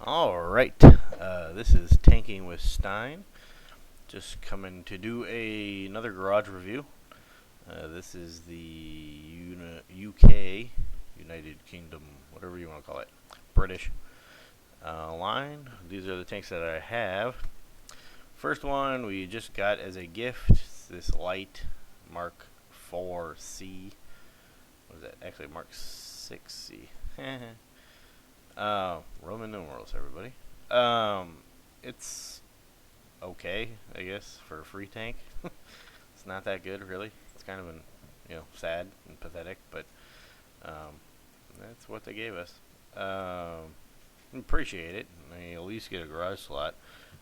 Alright, this is Tanking with Stein. Just coming to do another garage review. This is the UK, United Kingdom, whatever you want to call it, British line. These are the tanks that I have. First one we just got as a gift. It's this light Mark 4C. What is that? Actually, Mark 6C. Roman numerals, everybody. It's okay, I guess, for a free tank. It's not that good, really. It's kind of sad and pathetic, but that's what they gave us. Appreciate it. I mean, at least get a garage slot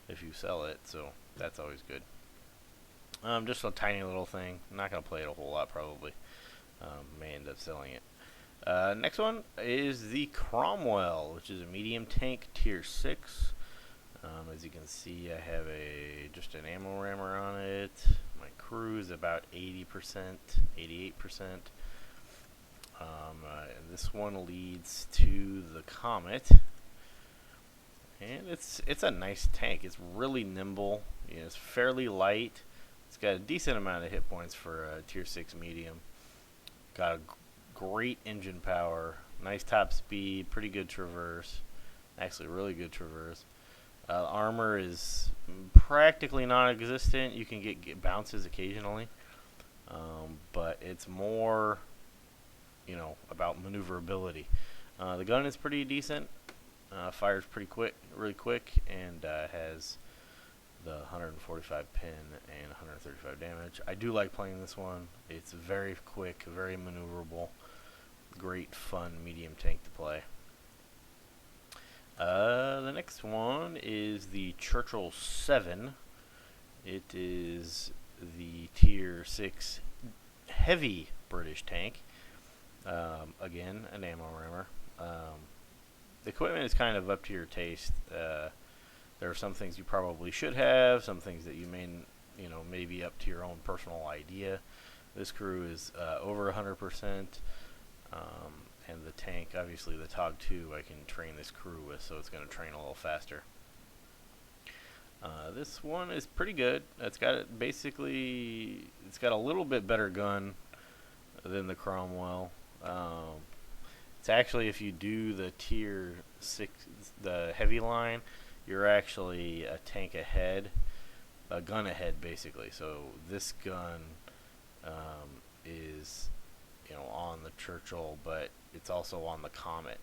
if you sell it, so that's always good. Just a tiny little thing. I'm not gonna play it a whole lot, probably. May end up selling it. Next one is the Cromwell, which is a medium tank tier 6. As you can see, I have just an ammo rammer on it. My crew is about 80%, 88%. And this one leads to the Comet. And it's a nice tank. It's really nimble. It's fairly light. It's got a decent amount of hit points for a tier 6 medium. Got a great engine power, nice top speed, pretty good traverse, actually really good traverse. Armor is practically non-existent. You can get bounces occasionally, but it's more, about maneuverability. The gun is pretty decent, fires pretty quick, really quick, and has the 145 pin and 135 damage. I do like playing this one. It's very quick, very maneuverable. Great fun medium tank to play. The next one is the Churchill 7. It is the tier 6 heavy British tank. Again, an ammo rammer. The equipment is kind of up to your taste. There are some things you probably should have, some things that you may be up to your own personal idea. This crew is over 100%. And the tank, obviously the TOG 2, I can train this crew with, so it's going to train a little faster. This one is pretty good. It's got a little bit better gun than the Cromwell. It's actually, if you do the tier 6, the heavy line, you're actually a tank ahead, a gun ahead, basically. So this gun is on the Churchill, but it's also on the Comet.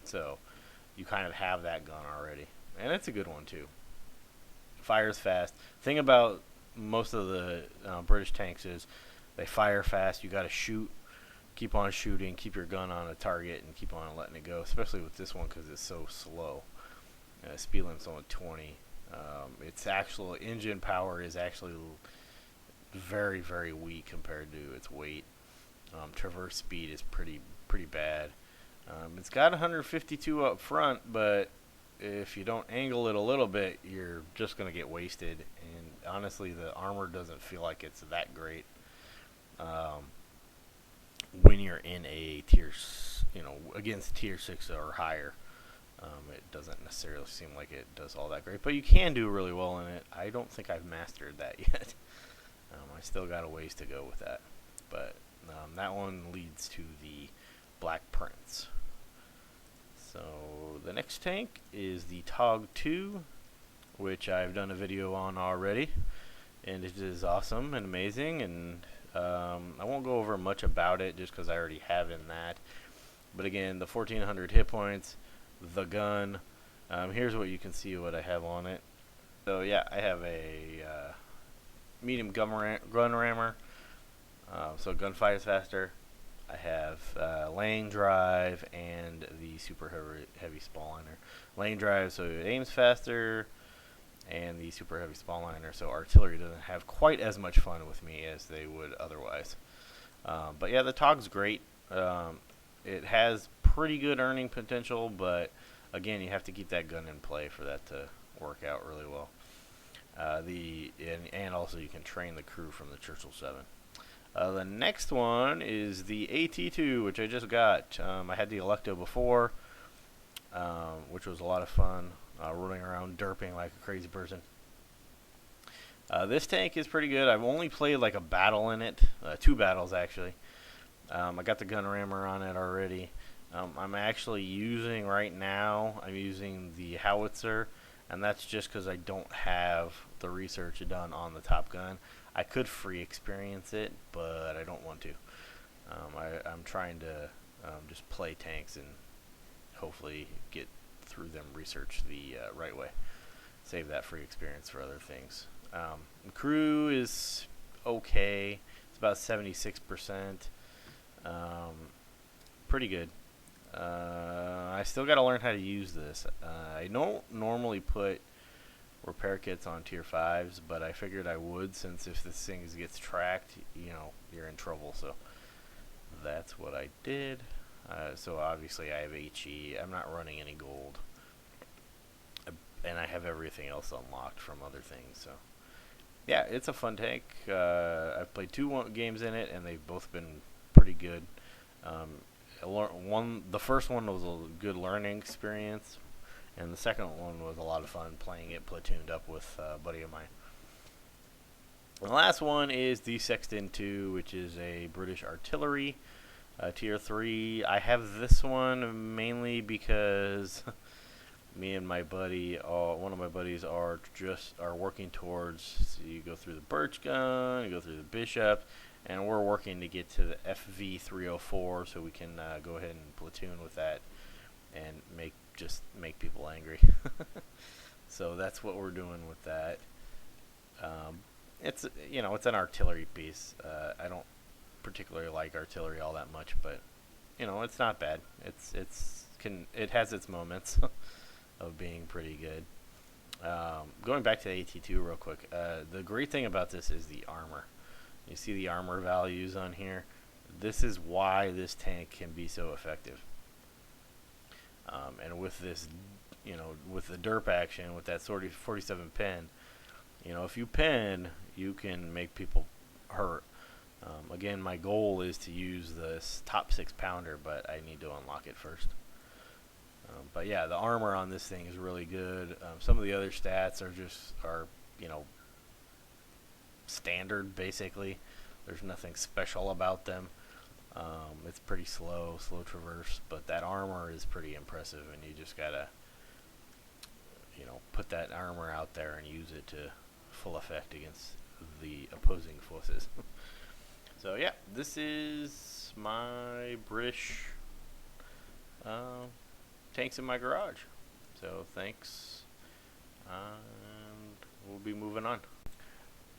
So you kind of have that gun already. And it's a good one, too. Fires fast. Thing about most of the British tanks is they fire fast. You got to shoot. Keep on shooting. Keep your gun on a target and keep on letting it go, especially with this one because it's so slow. Speed limit's only 20. Its actual engine power is actually very, very weak compared to its weight. Traverse speed is pretty bad. It's got 152 up front, but if you don't angle it a little bit, you're just going to get wasted. And honestly, the armor doesn't feel like it's that great when you're in a against tier 6 or higher. It doesn't necessarily seem like it does all that great, but you can do really well in it. I don't think I've mastered that yet. I still got a ways to go with that, but that one leads to the Black Prince. So the next tank is the TOG 2, which I've done a video on already, and it is awesome and amazing, and I won't go over much about it just because I already have in that. But again, the 1400 hit points, the gun. Here's what you can see what I have on it. So yeah, I have a medium gun rammer. So gun fires faster. I have lane drive and the super heavy spall liner. Lane drive, so it aims faster, and the super heavy spall liner, so artillery doesn't have quite as much fun with me as they would otherwise. But yeah, the TOG's great. It has pretty good earning potential, but again, you have to keep that gun in play for that to work out really well. And also you can train the crew from the Churchill 7. The next one is the AT2, which I just got. I had the Electo before. which was a lot of fun, running around derping like a crazy person. This tank is pretty good. I've only played like a battle in it, 2 battles actually. I got the gun rammer on it already. I'm actually using right now, I'm using the howitzer, and that's just because I don't have the research done on the Top Gun. I could free experience it, but I don't want to. I'm trying to just play tanks and hopefully get through them, research the right way. Save that free experience for other things. Crew is okay. It's about 76%. Pretty good. I still got to learn how to use this. I don't normally put repair kits on tier 5s, but I figured I would, since if this thing gets tracked, you're in trouble. So that's what I did. So obviously I have HE. I'm not running any gold. And I have everything else unlocked from other things. So yeah, it's a fun tank. I've played 2 games in it, and they've both been pretty good. The first one was a good learning experience, and the second one was a lot of fun playing it platooned up with a buddy of mine. The last one is the Sexton 2, which is a British artillery, tier 3. I have this one mainly because me and my buddy, one of my buddies, are working towards. So you go through the Birch Gun, you go through the Bishop, and we're working to get to the FV 304, so we can go ahead and platoon with that and make people angry. So that's what we're doing with that. It's an artillery piece. I don't particularly like artillery all that much, but it's not bad. It has its moments of being pretty good. Going back to the AT2 real quick, the great thing about this is the armor. You see the armor values on here. This is why this tank can be so effective. And with this, with the derp action, with that 47 pin, if you pin, you can make people hurt. Again, my goal is to use this top 6-pounder, but I need to unlock it first. But yeah, the armor on this thing is really good. Some of the other stats are standard, basically. There's nothing special about them. It's pretty slow traverse, but that armor is pretty impressive, and you just gotta put that armor out there and use it to full effect against the opposing forces. So yeah, this is my British tanks in my garage. So thanks, and we'll be moving on.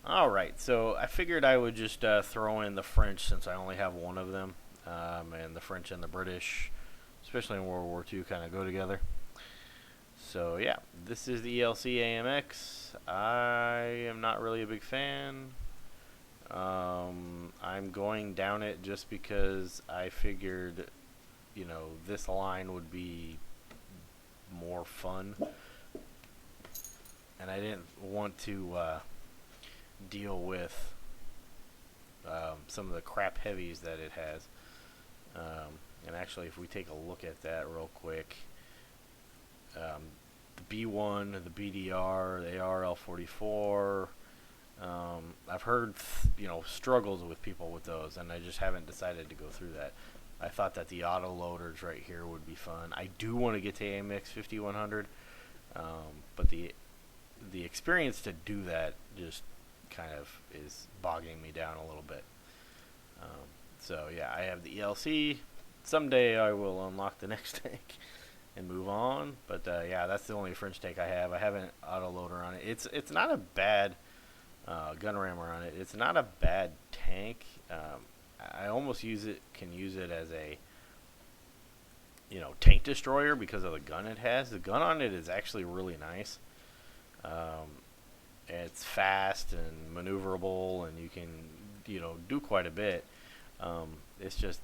Alright, so I figured I would just throw in the French, since I only have one of them, and the French and the British, especially in World War II, kind of go together. So yeah, this is the ELC AMX. I am not really a big fan. I'm going down it just because I figured, this line would be more fun, and I didn't want to deal with some of the crap heavies that it has. And actually, if we take a look at that real quick, the B1, the BDR, the ARL44, I've heard struggles with people with those, and I just haven't decided to go through that. I thought that the auto loaders right here would be fun. I do want to get to AMX 5100, but the experience to do that just kind of is bogging me down a little bit. So yeah, I have the ELC. Someday I will unlock the next tank and move on, but yeah, that's the only French tank I have. I have an auto loader on it. It's not a bad gun rammer on it. It's not a bad tank. I almost can use it as a tank destroyer because of the gun it has. The gun on it is actually really nice. It's fast and maneuverable, and you can do quite a bit. It's just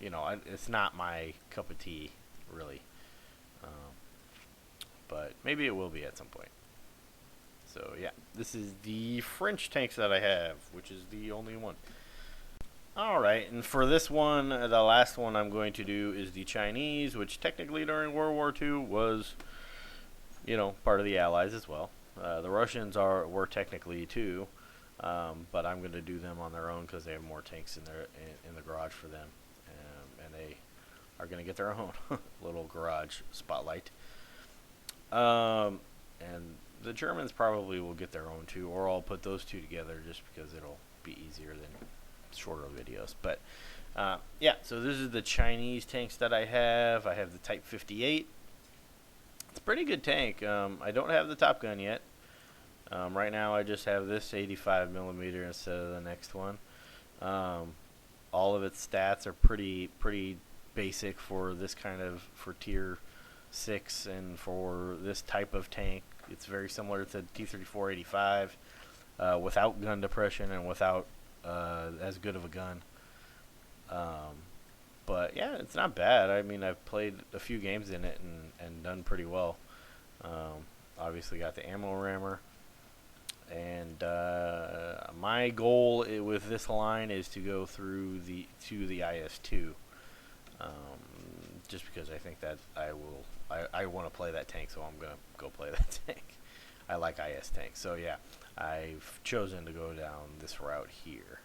it's not my cup of tea, really. But maybe it will be at some point. So yeah, this is the French tanks that I have, which is the only one. All right, and for this one, the last one I'm going to do is the Chinese, which technically during World War II was, part of the Allies as well. The Russians were technically too, but I'm going to do them on their own because they have more tanks in the garage for them, and they are going to get their own little garage spotlight. And the Germans probably will get their own too, or I'll put those two together just because it'll be easier than shorter videos. But yeah, so this is the Chinese tanks that I have. I have the Type 58. It's a pretty good tank. I don't have the Top Gun yet. Right now I just have this 85 millimeter instead of the next one. All of its stats are pretty basic for this for tier 6 and for this type of tank. It's very similar to T-34-85 without gun depression and without as good of a gun. But yeah, it's not bad. I mean, I've played a few games in it and done pretty well. Obviously got the ammo rammer. And my goal with this line is to go through to the IS-2. Just because I think that I want to play that tank, so I'm going to go play that tank. I like IS tanks. So yeah, I've chosen to go down this route here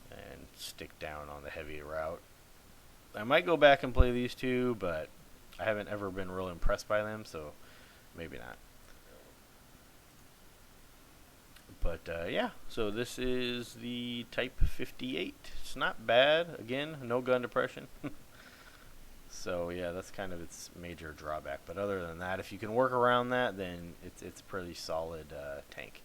and stick down on the heavy route. I might go back and play these two, but I haven't ever been real impressed by them, so maybe not. But yeah, so this is the Type 58. It's not bad. Again, no gun depression. So yeah, that's kind of its major drawback. But other than that, if you can work around that, then it's a pretty solid tank.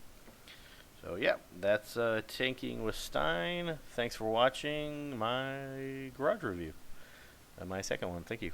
So yeah, that's tanking with Stein. Thanks for watching my garage review. My second one. Thank you.